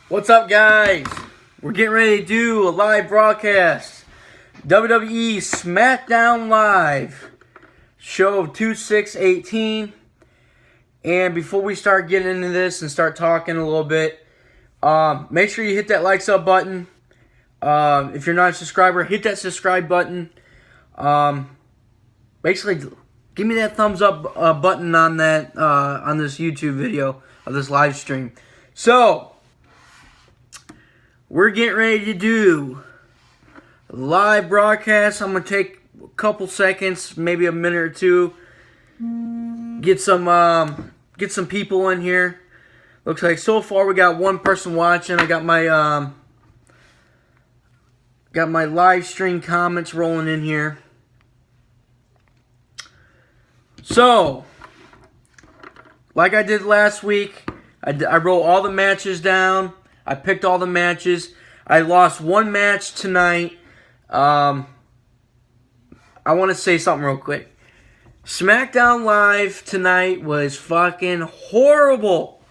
What's up, guys? We're getting ready to do a live broadcast. WWE Smackdown Live. Show of 2/6/18. And before we start getting into this and start talking a little bit, make sure you hit that like sub button. If you're not a subscriber, hit that subscribe button. Basically, give me that thumbs up button on that on this YouTube video of this live stream. So, we're getting ready to do a live broadcast. I'm going to take a couple seconds, maybe a minute or two. Get some people in here. Looks like so far we got one person watching. I got my live stream comments rolling in here. So, like I did last week, I wrote all the matches down. I picked all the matches. I lost one match tonight. I want to say something real quick. Smackdown Live tonight was fucking horrible.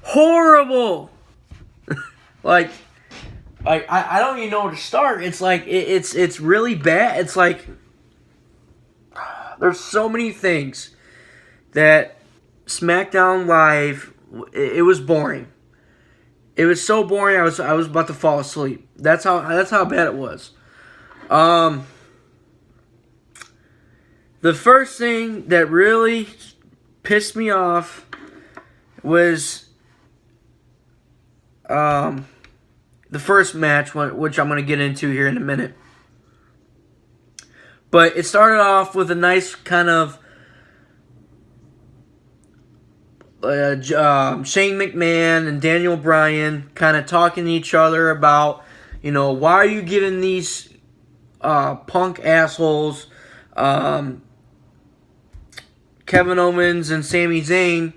Horrible. like I don't even know where to start. It's like it's really bad. It's like there's so many things that Smackdown Live, it was boring. It was so boring. I was about to fall asleep. That's how bad it was. The first thing that really pissed me off was the first match, which I'm going to get into here in a minute. But it started off with a nice kind of Shane McMahon and Daniel Bryan kind of talking to each other about, why are you giving these punk assholes, Kevin Owens and Sami Zayn,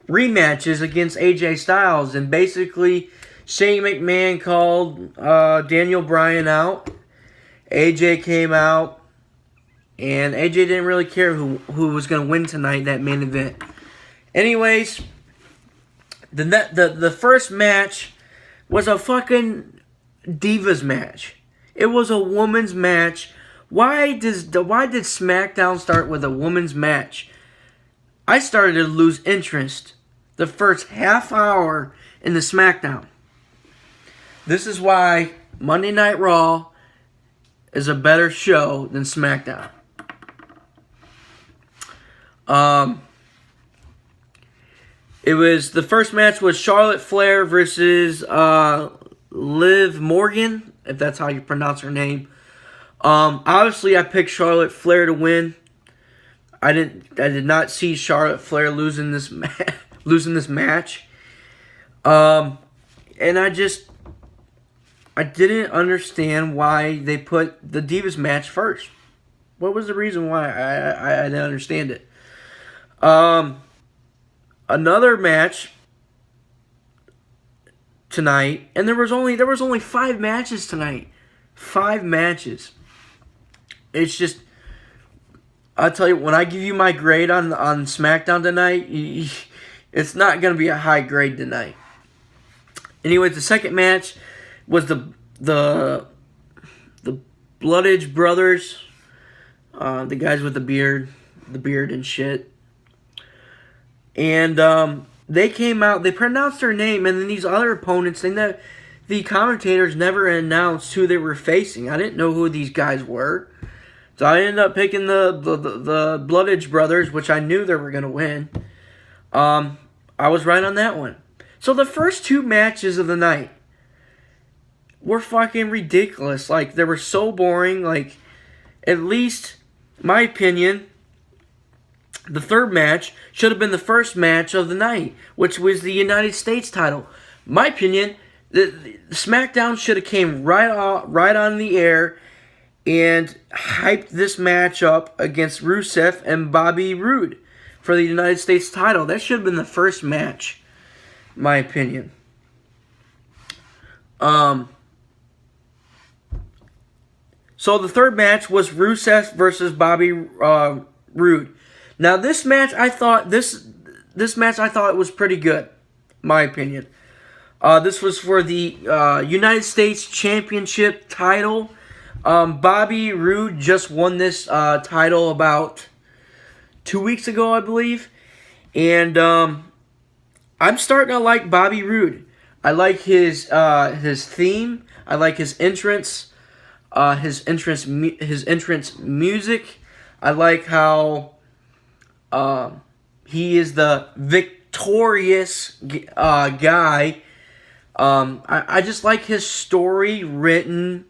rematches against AJ Styles. And basically, Shane McMahon called Daniel Bryan out. AJ came out, and AJ didn't really care who was going to win tonight, that main event. Anyways, the first match was a fucking divas match. It was a woman's match. Why did SmackDown start with a woman's match? I started to lose interest the first half hour in the SmackDown. This is why Monday Night Raw is a better show than SmackDown. The first match was Charlotte Flair versus Liv Morgan, if that's how you pronounce her name. Obviously, I picked Charlotte Flair to win. I did not see Charlotte Flair losing this match. And I didn't understand why they put the Divas match first. What was the reason why? I didn't understand it. Another match tonight, and there was only 5 matches tonight. 5 matches. It's just, I'll tell you, when I give you my grade on SmackDown tonight, it's not going to be a high grade tonight. Anyways, the second match was the Bloodage brothers, the guys with the beard and shit. And they came out, they pronounced their name, and then these other opponents, the commentators never announced who they were facing. I didn't know who these guys were. So I ended up picking the Bloodage brothers, which I knew they were going to win. I was right on that one. So the first 2 matches of the night were fucking ridiculous. Like, they were so boring. Like, at least, my opinion, the third match should have been the first match of the night, which was the United States title. My opinion, the SmackDown should have came right on the air and hyped this match up against Rusev and Bobby Roode for the United States title. That should have been the first match, my opinion. So the third match was Rusev versus Bobby Roode. Now this match, I thought it was pretty good, my opinion. This was for the United States Championship title. Bobby Roode just won this title about 2 weeks ago, I believe. And I'm starting to like Bobby Roode. I like his theme. I like his entrance. His entrance music. I like how he is the victorious guy. I just like his story written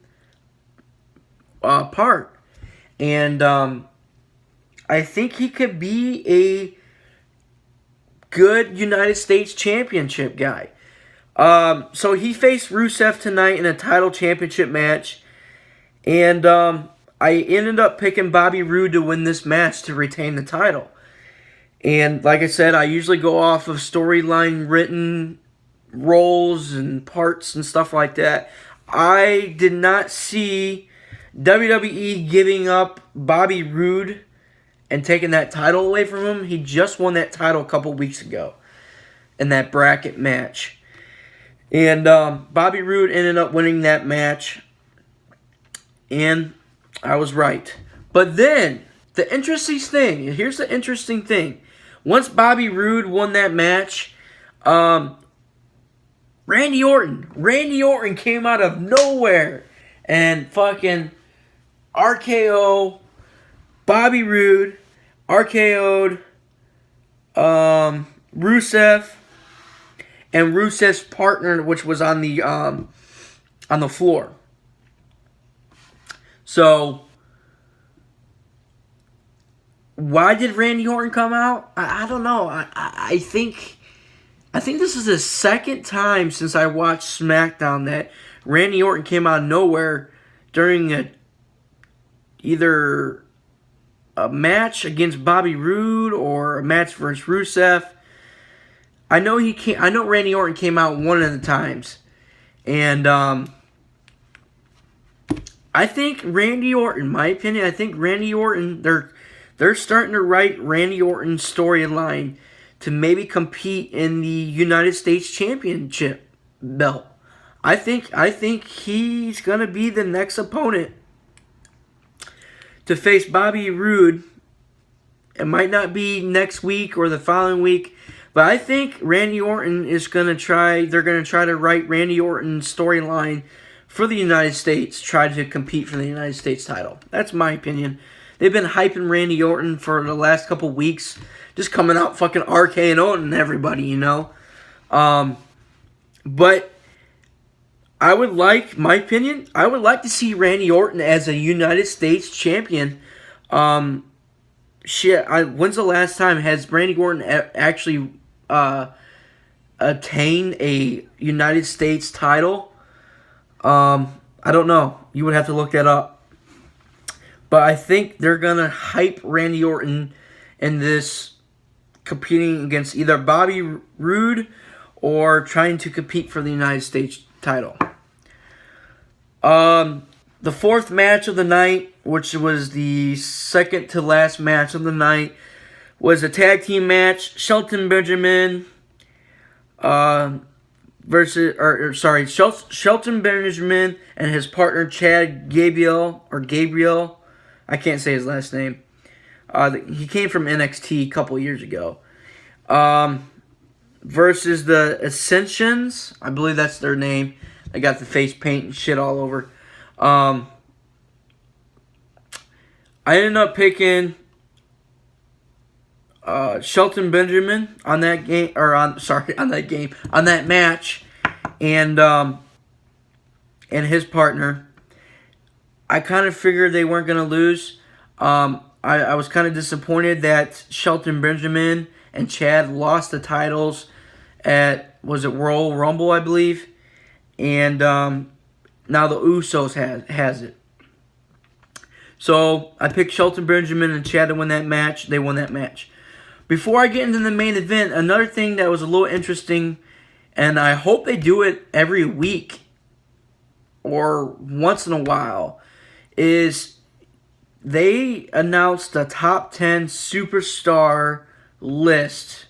part. And I think he could be a good United States Championship guy. So he faced Rusev tonight in a title championship match. And I ended up picking Bobby Roode to win this match to retain the title. And like I said, I usually go off of storyline written roles and parts and stuff like that. I did not see WWE giving up Bobby Roode and taking that title away from him. He just won that title a couple weeks ago in that bracket match. And Bobby Roode ended up winning that match. And I was right. But then, the interesting thing, here's the interesting thing. Once Bobby Roode won that match, Randy Orton came out of nowhere and fucking RKO Bobby Roode, RKO'd Rusev, and Rusev's partner, which was on the floor. So, why did Randy Orton come out? I don't know. I think this is the second time since I watched Smackdown that Randy Orton came out of nowhere during either a match against Bobby Roode or a match versus Rusev. I know Randy Orton came out one of the times, and I think Randy Orton, my opinion, I think Randy Orton, they're starting to write Randy Orton's storyline to maybe compete in the United States Championship belt. I think he's gonna be the next opponent to face Bobby Roode. It might not be next week or the following week, but I think Randy Orton is gonna try. They're gonna try to write Randy Orton's storyline for the United States, try to compete for the United States title. That's my opinion. They've been hyping Randy Orton for the last couple weeks, just coming out fucking RKing Orton everybody, you know. But I would like, my opinion, I would like to see Randy Orton as a United States champion. When's the last time has Randy Orton actually attained a United States title? I don't know. You would have to look that up. But I think they're going to hype Randy Orton in this competing against either Bobby Roode or trying to compete for the United States title. The fourth match of the night, which was the second to last match of the night, was a tag team match. Shelton Benjamin Shelton Benjamin and his partner Chad Gabriel. I can't say his last name. He came from NXT a couple years ago. Versus the Ascensions. I believe that's their name. They got the face paint and shit all over. I ended up picking Shelton Benjamin on that match, and his partner. I kind of figured they weren't going to lose. I was kind of disappointed that Shelton Benjamin and Chad lost the titles at, was it Royal Rumble, I believe? And now the Usos has it. So I picked Shelton Benjamin and Chad to win that match. They won that match. Before I get into the main event, another thing that was a little interesting, and I hope they do it every week or once in a while, is they announced the top 10 superstar list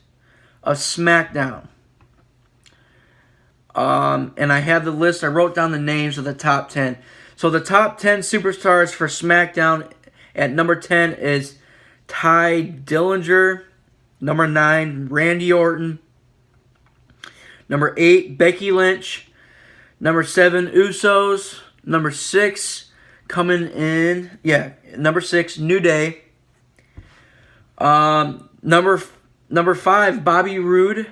of Smackdown. And I have the list. I wrote down the names of the top 10. So the top 10 superstars for SmackDown at number 10 is Ty Dillinger. Number 9, Randy Orton. Number 8, Becky Lynch. Number 7, Usos. Number 6, number 6, New Day. Number 5, Bobby Roode.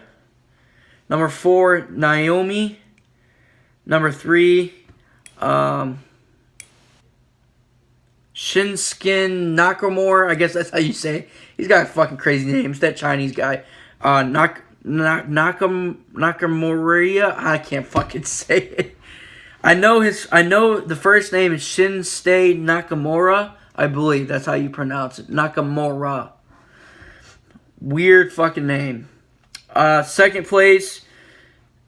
Number 4, Naomi. Number 3, Shinsuke Nakamura. I guess that's how you say it. He's got a fucking crazy name. It's that Chinese guy. Nakamura. I can't fucking say it. I know the first name is Shinsuke Nakamura. I believe that's how you pronounce it. Nakamura. Weird fucking name. Second place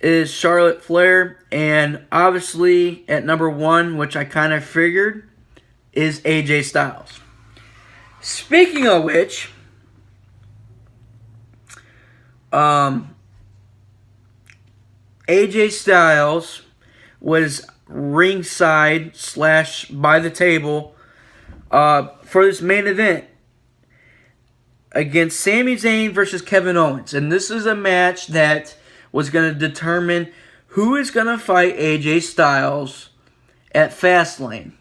is Charlotte Flair. And obviously at number 1, which I kind of figured, is AJ Styles. Speaking of which, AJ Styles was ringside / by the table for this main event against Sami Zayn versus Kevin Owens. And this is a match that was going to determine who is going to fight AJ Styles at Fastlane.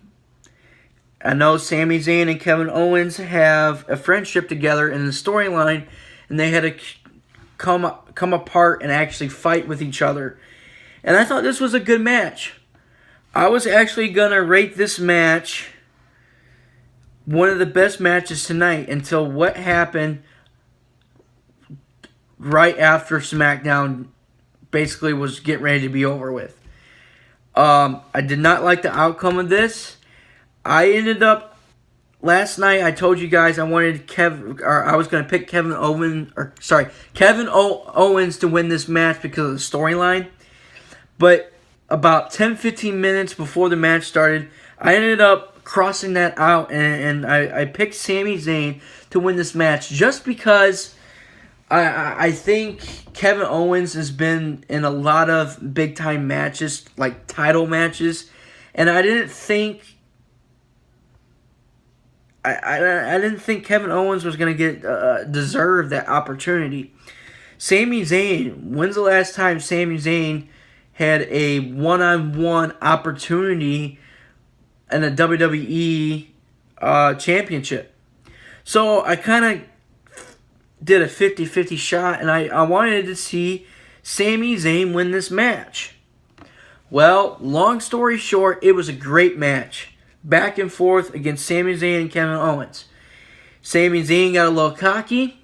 I know Sami Zayn and Kevin Owens have a friendship together in the storyline, and they had to come apart and actually fight with each other. And I thought this was a good match. I was actually going to rate this match one of the best matches tonight until what happened right after SmackDown basically was getting ready to be over with. I did not like the outcome of this. I ended up last night. I told you guys I wanted I was going to pick Kevin Owens to win this match because of the storyline. But about 10-15 minutes before the match started, I ended up crossing that out, and I picked Sami Zayn to win this match just because I think Kevin Owens has been in a lot of big time matches, like title matches, and I didn't think Kevin Owens was going to get deserve that opportunity. Sami Zayn, when's the last time Sami Zayn had a one-on-one opportunity in a WWE championship? So I kind of did a 50-50 shot, and I wanted to see Sami Zayn win this match. Well, long story short, it was a great match. Back and forth against Sami Zayn and Kevin Owens. Sami Zayn got a little cocky.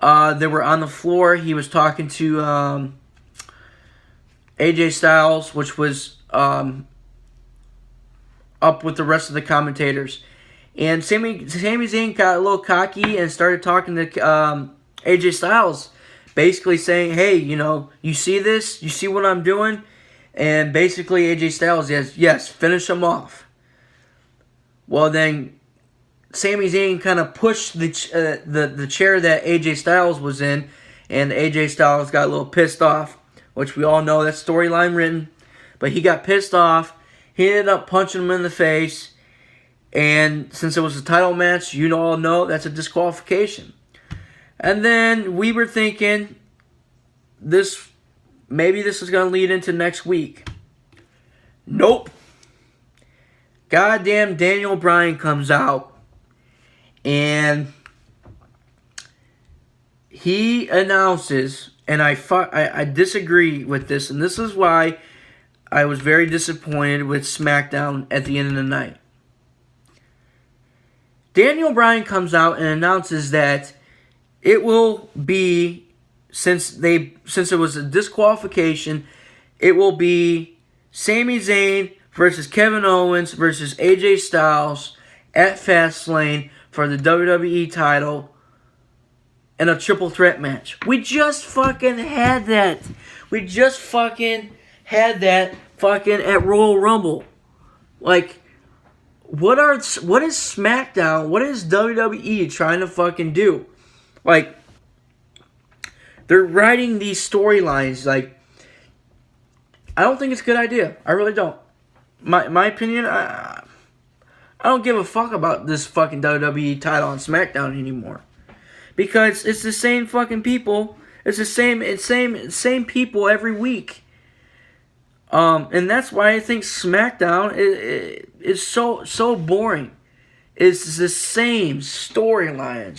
They were on the floor. He was talking to AJ Styles, which was up with the rest of the commentators. And Sami Zayn got a little cocky and started talking to AJ Styles, basically saying, hey, you see this? You see what I'm doing? And basically AJ Styles says, yes, finish him off. Well, then Sami Zayn kind of pushed the chair that AJ Styles was in, and AJ Styles got a little pissed off, which we all know that's storyline written. But he got pissed off. He ended up punching him in the face. And since it was a title match, you all know that's a disqualification. And then we were thinking maybe this is going to lead into next week. Nope. Goddamn Daniel Bryan comes out and he announces, and I disagree with this, and this is why I was very disappointed with SmackDown at the end of the night. Daniel Bryan comes out and announces that it will be, since it was a disqualification, it will be Sami Zayn versus Kevin Owens versus AJ Styles at Fastlane for the WWE title in a triple threat match. We just fucking had that. We just fucking had that fucking at Royal Rumble. Like, what is SmackDown? What is WWE trying to fucking do? Like, they're writing these storylines like I don't think it's a good idea. I really don't. My opinion, I don't give a fuck about this fucking WWE title on SmackDown anymore. Because it's the same fucking people. It's the same people every week. And that's why I think SmackDown is so boring. It's the same storyline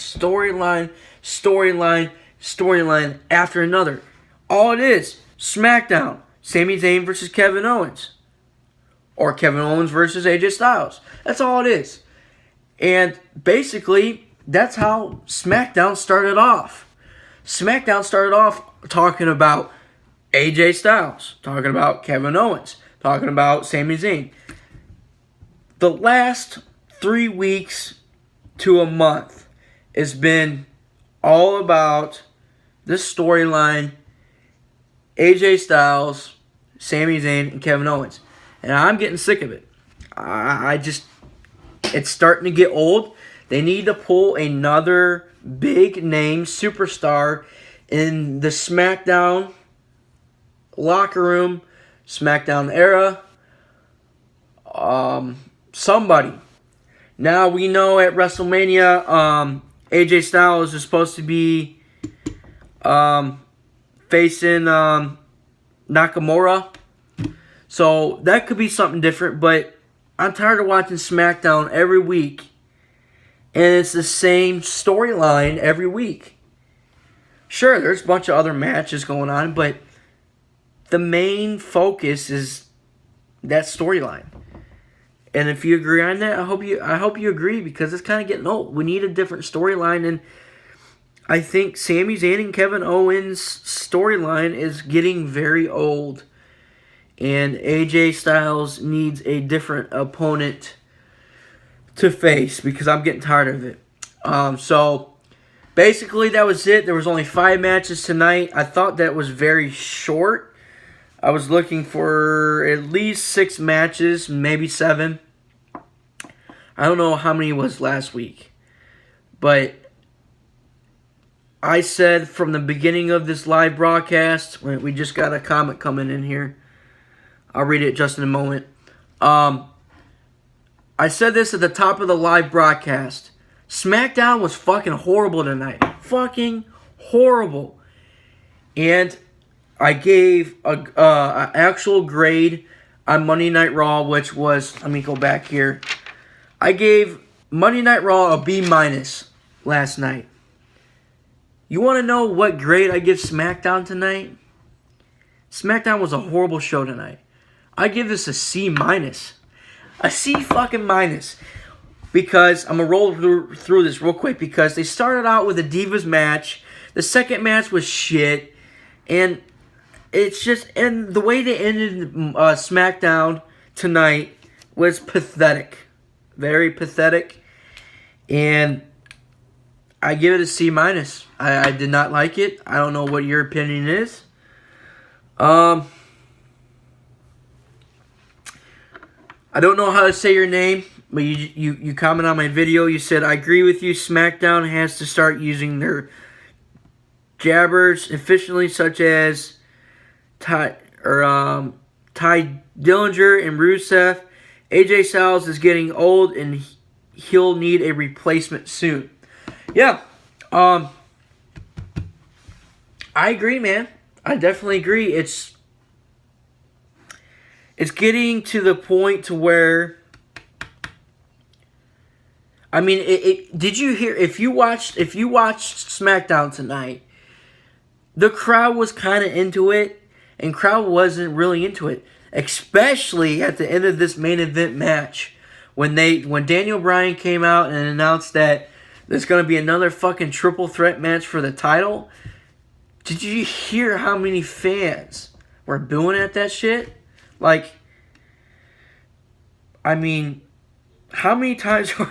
after another. All it is, SmackDown, Sami Zayn versus Kevin Owens. Or Kevin Owens versus AJ Styles. That's all it is. And basically, that's how SmackDown started off. SmackDown started off talking about AJ Styles, talking about Kevin Owens, talking about Sami Zayn. The last 3 weeks to a month has been all about this storyline, AJ Styles, Sami Zayn, and Kevin Owens. And I'm getting sick of it. It's starting to get old. They need to pull another big name superstar in the SmackDown locker room, SmackDown era. Somebody. Now we know at WrestleMania, AJ Styles is supposed to be facing Nakamura. So that could be something different, but I'm tired of watching SmackDown every week. And it's the same storyline every week. Sure, there's a bunch of other matches going on, but the main focus is that storyline. And if you agree on that, I hope you agree, because it's kind of getting old. We need a different storyline, and I think Sami Zayn and Kevin Owens' storyline is getting very old. And AJ Styles needs a different opponent to face, because I'm getting tired of it. So basically that was it. There was only 5 matches tonight. I thought that was very short. I was looking for at least 6 matches, maybe 7. I don't know how many was last week. But I said from the beginning of this live broadcast, we just got a comment coming in here. I'll read it just in a moment. I said this at the top of the live broadcast. SmackDown was fucking horrible tonight. Fucking horrible. And I gave an actual grade on Monday Night Raw, which was, let me go back here. I gave Monday Night Raw a B- last night. You want to know what grade I give SmackDown tonight? SmackDown was a horrible show tonight. I give this a C-. A C fucking minus. Because I'm going to roll through this real quick. Because they started out with a Divas match. The second match was shit. And it's just, and the way they ended SmackDown tonight was pathetic. Very pathetic. And I give it a C-. I did not like it. I don't know what your opinion is. I don't know how to say your name, but you comment on my video. You said, I agree with you. SmackDown has to start using their jabbers efficiently, such as Ty Dillinger and Rusev. AJ Styles is getting old, and he'll need a replacement soon. Yeah. I agree, man. I definitely agree. It's getting to the point to where, I mean, did you hear, if you watched SmackDown tonight, the crowd was kind of into it, and crowd wasn't really into it, especially at the end of this main event match, when Daniel Bryan came out and announced that there's going to be another fucking triple threat match for the title. Did you hear how many fans were booing at that shit? Like, I mean, how many times are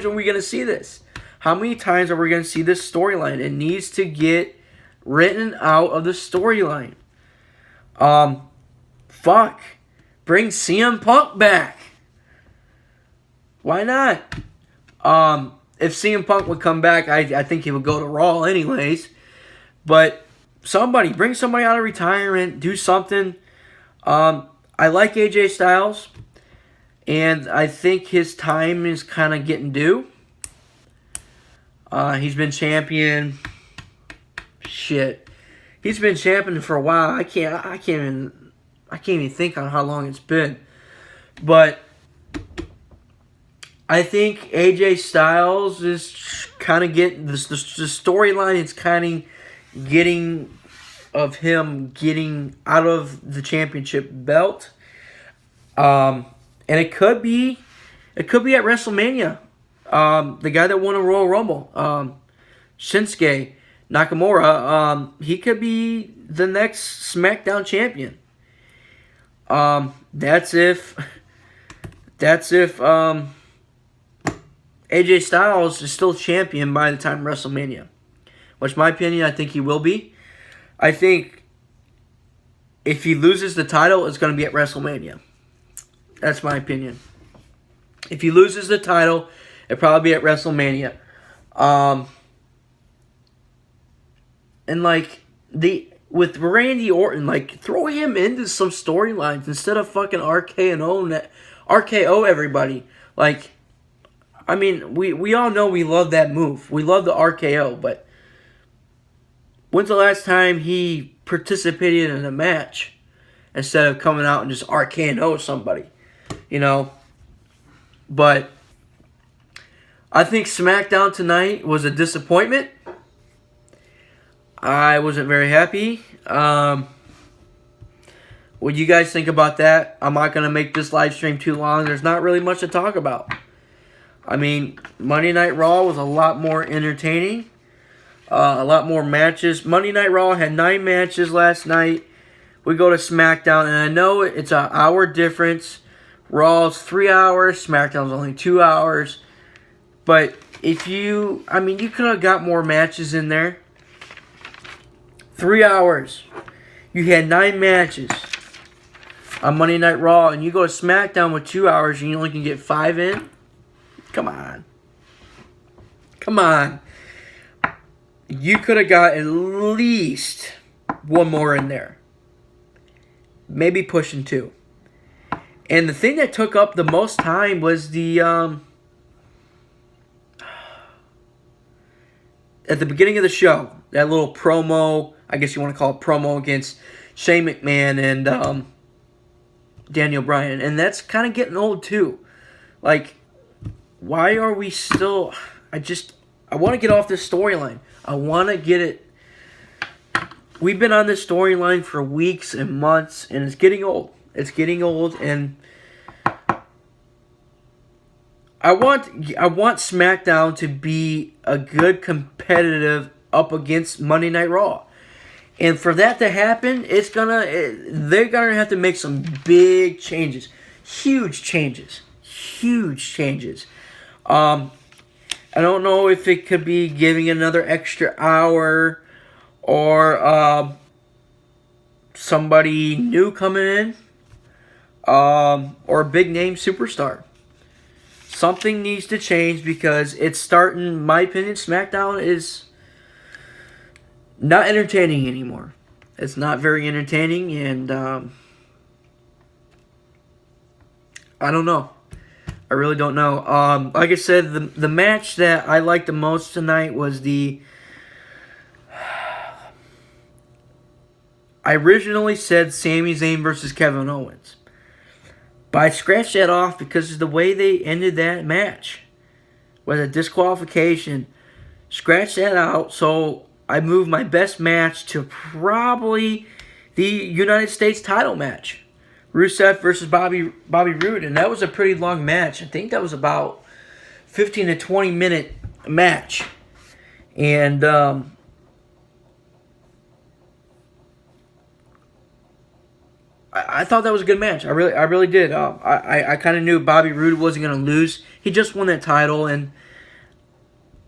we going to see this? How many times are we going to see this storyline? It needs to get written out of the storyline. Fuck. Bring CM Punk back. Why not? If CM Punk would come back, I think he would go to Raw anyways. But bring somebody out of retirement, do something. I like AJ Styles, and I think his time is kind of getting due. He's been champion. Shit, he's been champion for a while. I can't even think on how long it's been. But I think AJ Styles is kind of getting the storyline. It's kind of getting of him getting out of the championship belt, and it could be at WrestleMania. The guy that won a Royal Rumble, Shinsuke Nakamura, he could be the next SmackDown champion. That's if AJ Styles is still champion by the time WrestleMania. Which, in my opinion, I think he will be. I think if he loses the title, it's going to be at WrestleMania. That's my opinion. If he loses the title, it'll probably be at WrestleMania. And with Randy Orton, throw him into some storylines instead of fucking RKO everybody. I mean, we all know we love that move. We love the RKO, but when's the last time he participated in a match instead of coming out and just RKO somebody? But I think SmackDown tonight was a disappointment. I wasn't very happy. What do you guys think about that? I'm not going to make this live stream too long. There's not really much to talk about. I mean, Monday Night Raw was a lot more entertaining. A lot more matches. Monday Night Raw had 9 matches last night. We go to SmackDown, and I know it's an hour difference. Raw's 3 hours. SmackDown's only 2 hours. But you could have got more matches in there. 3 hours. You had 9 matches on Monday Night Raw, and you go to SmackDown with 2 hours, and you only can get 5 in? Come on. You could have got at least 1 more in there. Maybe pushing 2. And the thing that took up the most time was the at the beginning of the show, that little promo, I guess you want to call it promo, against Shane McMahon and Daniel Bryan. And that's kind of getting old too. Why are we still... I want to get off this storyline. I want to get it... We've been on this storyline for weeks and months, and it's getting old. And I want SmackDown to be a good competitive up against Monday Night Raw. And for that to happen, they're gonna have to make some big changes. Huge changes. I don't know if it could be giving another extra hour or somebody new coming in or a big name superstar. Something needs to change because it's starting, in my opinion, SmackDown is not entertaining anymore. It's not very entertaining, and I don't know. I really don't know. Like I said, the match that I liked the most tonight was I originally said Sami Zayn versus Kevin Owens. But I scratched that off because of the way they ended that match. With a disqualification. Scratch that out, so I moved my best match to probably the United States title match. Rusev versus Bobby Roode, and that was a pretty long match. I think that was about 15 to 20 minute match. And I thought that was a good match. I really did. I kind of knew Bobby Roode wasn't going to lose. He just won that title, and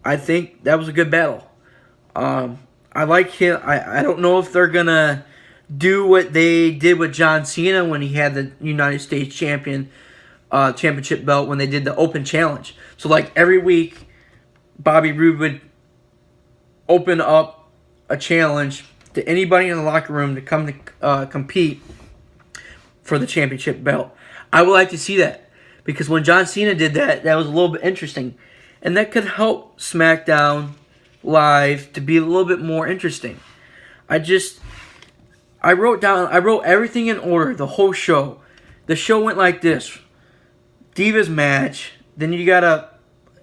I think that was a good battle. I like him. I don't know if they're going to do what they did with John Cena when he had the United States championship belt when they did the Open Challenge. So every week, Bobby Roode would open up a challenge to anybody in the locker room to come to compete. for the championship belt. I would like to see that, because when John Cena did that, that was a little bit interesting. And that could help SmackDown Live to be a little bit more interesting. I wrote everything in order, the whole show. The show went like this. Divas match, then you got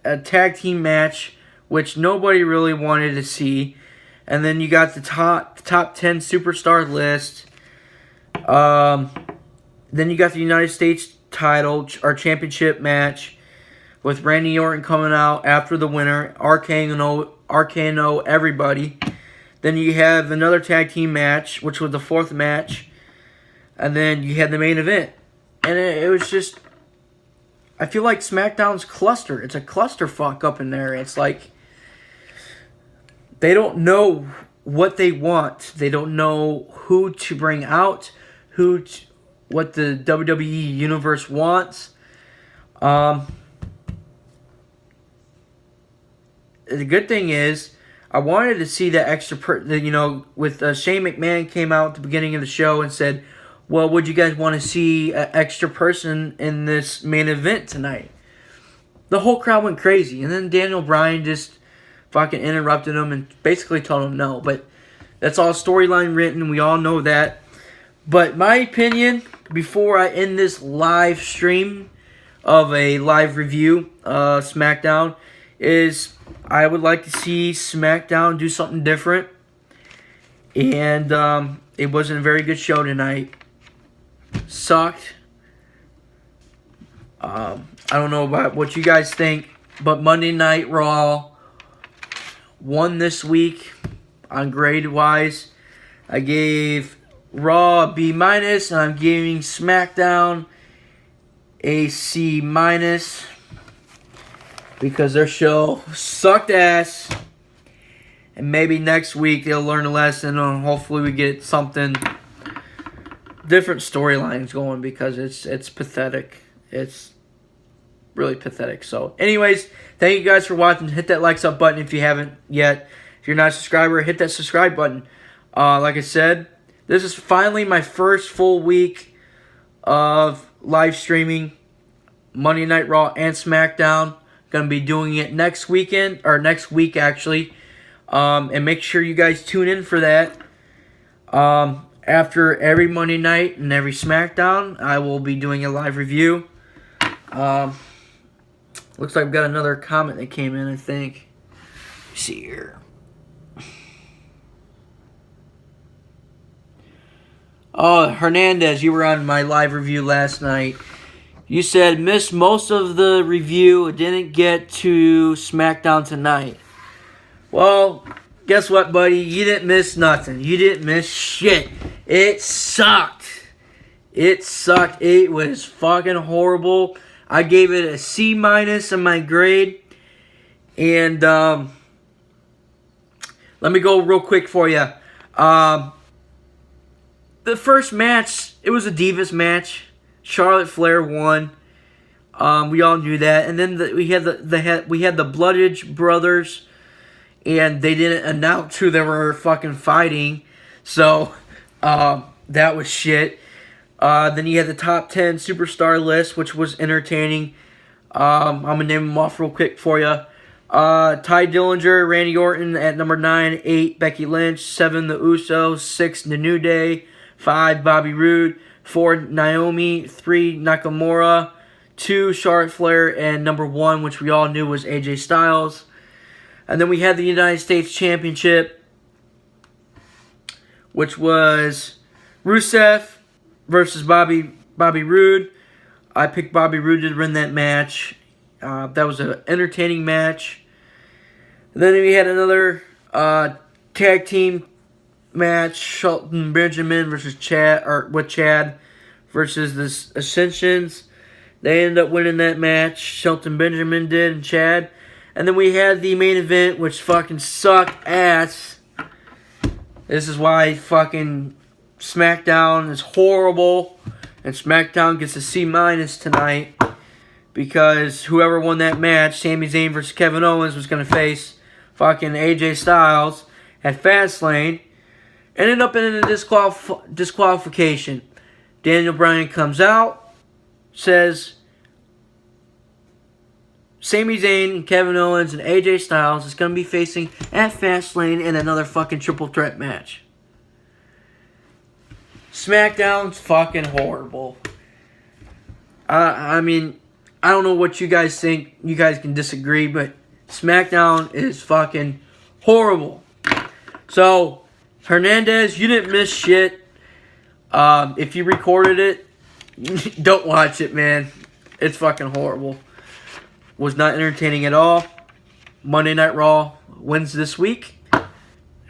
a tag team match, which nobody really wanted to see. And then you got the top 10 superstar list. Then you got the United States title or championship match with Randy Orton coming out after the winner, RKO everybody. Then you have another tag team match, which was the fourth match. And then you had the main event. And it was just, I feel like SmackDown's cluster. It's a clusterfuck up in there. It's like, they don't know what they want. They don't know who to bring out, what the WWE Universe wants. The good thing is, I wanted to see that extra, with Shane McMahon came out at the beginning of the show and said, well, would you guys want to see an extra person in this main event tonight? The whole crowd went crazy. And then Daniel Bryan just fucking interrupted him and basically told him no. But that's all storyline written. We all know that. But my opinion, before I end this live stream of a live review, SmackDown, is I would like to see SmackDown do something different. And it wasn't a very good show tonight. Sucked. I don't know about what you guys think, but Monday Night Raw won this week on grade wise. I gave Raw a B-, and I'm giving SmackDown a C-, because their show sucked ass. And maybe next week they'll learn a lesson, and hopefully we get something different storylines going, because it's pathetic. It's really pathetic. So anyways, thank you guys for watching. Hit that likes up button if you haven't yet. If you're not a subscriber, hit that subscribe button. Like I said, this is finally my first full week of live streaming Monday Night Raw and SmackDown. Gonna be doing it next weekend, or next week actually. And make sure you guys tune in for that. After every Monday night and every SmackDown, I will be doing a live review. Looks like I've got another comment that came in, I think. Let's see here. Oh, Hernandez, you were on my live review last night. You said missed most of the review, didn't get to SmackDown tonight. Well, guess what, buddy? You didn't miss nothing. You didn't miss shit. It sucked. It sucked. It was fucking horrible. I gave it a C- in my grade. And let me go real quick for you. The first match, it was a Divas match. Charlotte Flair won. We all knew that. And then we had the Bloodage brothers, and they didn't announce who they were fucking fighting. So that was shit. Then you had the top 10 superstar list, which was entertaining. I'm gonna name them off real quick for you. Ty Dillinger, Randy Orton at number 9, 8 Becky Lynch, 7 The Usos, 6 The New Day, 5 Bobby Roode, 4 Naomi, 3 Nakamura, 2 Charlotte Flair, and number 1, which we all knew was AJ Styles. And then we had the United States Championship, which was Rusev versus Bobby Roode. I picked Bobby Roode to win that match. That was an entertaining match. And then we had another tag team match: Shelton Benjamin versus Chad versus the Ascensions. They ended up winning that match. Shelton Benjamin did, and Chad. And then we had the main event, which fucking sucked ass. This is why fucking SmackDown is horrible, and SmackDown gets a C- tonight, because whoever won that match, Sami Zayn versus Kevin Owens, was going to face fucking AJ Styles at Fastlane. Ended up in a disqualification. Daniel Bryan comes out, says Sami Zayn and Kevin Owens and AJ Styles is going to be facing at Fastlane in another fucking triple threat match. SmackDown's fucking horrible. I mean, I don't know what you guys think. You guys can disagree, but SmackDown is fucking horrible. So, Hernandez, you didn't miss shit. If you recorded it, don't watch it, man. It's fucking horrible. Was not entertaining at all. Monday Night Raw wins this week.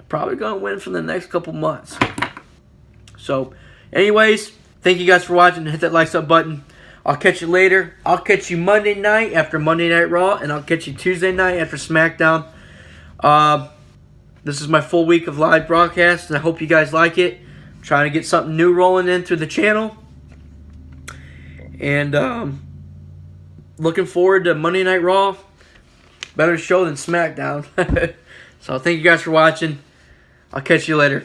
Probably going to win for the next couple months. So, anyways, thank you guys for watching. Hit that like sub button. I'll catch you later. I'll catch you Monday night after Monday Night Raw, and I'll catch you Tuesday night after SmackDown. This is my full week of live broadcast, and I hope you guys like it. I'm trying to get something new rolling in through the channel. And, looking forward to Monday Night Raw. Better show than SmackDown. So thank you guys for watching. I'll catch you later.